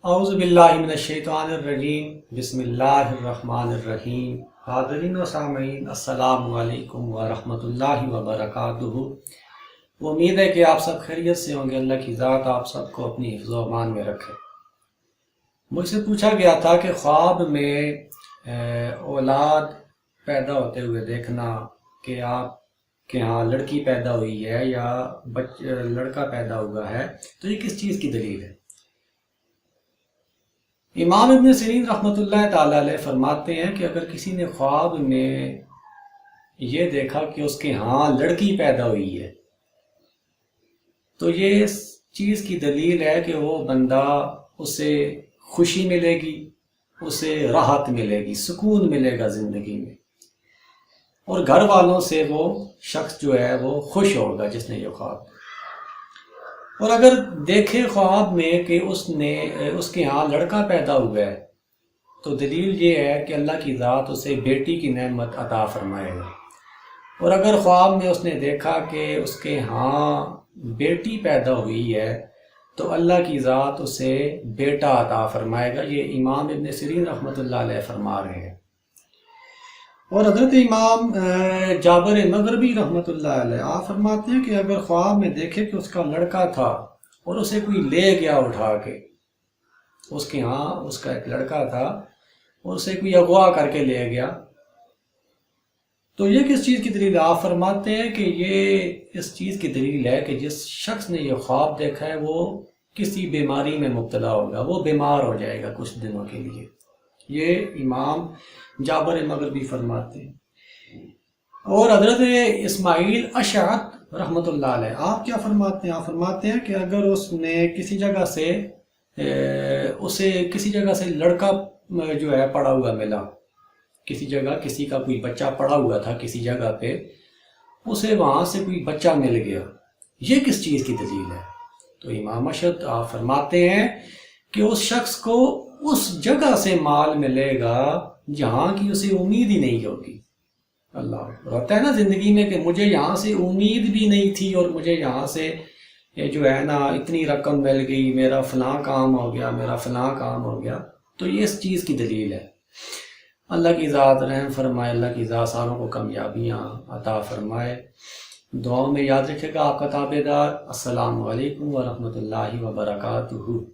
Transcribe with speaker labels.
Speaker 1: اعوذ باللہ من الشیطان الرجیم بسم اللہ الرحمن الرحیم۔ حاضرین و سامعین السلام علیکم ورحمۃ اللہ وبرکاتہ۔ امید ہے کہ آپ سب خیریت سے ہوں گے۔ اللہ کی ذات آپ سب کو اپنی حفظ و امان میں رکھے۔ مجھ سے پوچھا گیا تھا کہ خواب میں اولاد پیدا ہوتے ہوئے دیکھنا کہ آپ کے ہاں لڑکی پیدا ہوئی ہے یا لڑکا پیدا ہوا ہے تو یہ کس چیز کی دلیل ہے؟ امام ابن سیرین رحمۃ اللہ تعالی علیہ فرماتے ہیں کہ اگر کسی نے خواب میں یہ دیکھا کہ اس کے ہاں لڑکی پیدا ہوئی ہے تو یہ اس چیز کی دلیل ہے کہ وہ بندہ اسے خوشی ملے گی، اسے راحت ملے گی، سکون ملے گا زندگی میں، اور گھر والوں سے وہ شخص جو ہے وہ خوش ہوگا جس نے یہ خواب دیکھا۔ اور اگر دیکھے خواب میں کہ اس کے ہاں لڑکا پیدا ہوا ہے تو دلیل یہ ہے کہ اللہ کی ذات اسے بیٹی کی نعمت عطا فرمائے گا۔ اور اگر خواب میں اس نے دیکھا کہ اس کے ہاں بیٹی پیدا ہوئی ہے تو اللہ کی ذات اسے بیٹا عطا فرمائے گا۔ یہ امام ابن سیرین رحمۃ اللہ علیہ فرما رہے ہیں۔ اور حضرت امام جابر مغربی رحمۃ اللہ علیہ آپ فرماتے ہیں کہ اگر خواب میں دیکھے کہ اس کا لڑکا تھا اور اسے کوئی لے گیا اٹھا کے، اس کے ہاں اس کا ایک لڑکا تھا اور اسے کوئی اغوا کر کے لے گیا، تو یہ کس چیز کی دلیل ہے؟ آپ فرماتے ہیں کہ یہ اس چیز کی دلیل ہے کہ جس شخص نے یہ خواب دیکھا ہے وہ کسی بیماری میں مبتلا ہوگا، وہ بیمار ہو جائے گا کچھ دنوں کے لیے۔ یہ امام جابر مغربی فرماتے ہیں۔ اور حضرت اسماعیل اشعث رحمۃ اللہ علیہ آپ کیا فرماتے ہیں؟ آپ فرماتے ہیں کہ اگر اس نے کسی جگہ سے لڑکا جو ہے پڑا ہوا ملا، کسی جگہ کسی کا کوئی بچہ پڑا ہوا تھا کسی جگہ پہ، اسے وہاں سے کوئی بچہ مل گیا، یہ کس چیز کی دلیل ہے؟ تو امام اشعث آپ فرماتے ہیں کہ اس شخص کو اس جگہ سے مال ملے گا جہاں کی اسے امید ہی نہیں ہوگی۔ اللہ ہوتا ہے نا زندگی میں کہ مجھے یہاں سے امید بھی نہیں تھی اور مجھے یہاں سے جو ہے نا اتنی رقم مل گئی، میرا فلاں کام ہو گیا، میرا فلاں کام ہو گیا، تو یہ اس چیز کی دلیل ہے۔ اللہ کی ذات رحم فرمائے، اللہ کی ذات ساروں کو کامیابیاں عطا فرمائے۔ دعاؤں میں یاد رکھے گا آپ کا تابع دار۔ السلام علیکم ورحمۃ اللہ وبرکاتہ۔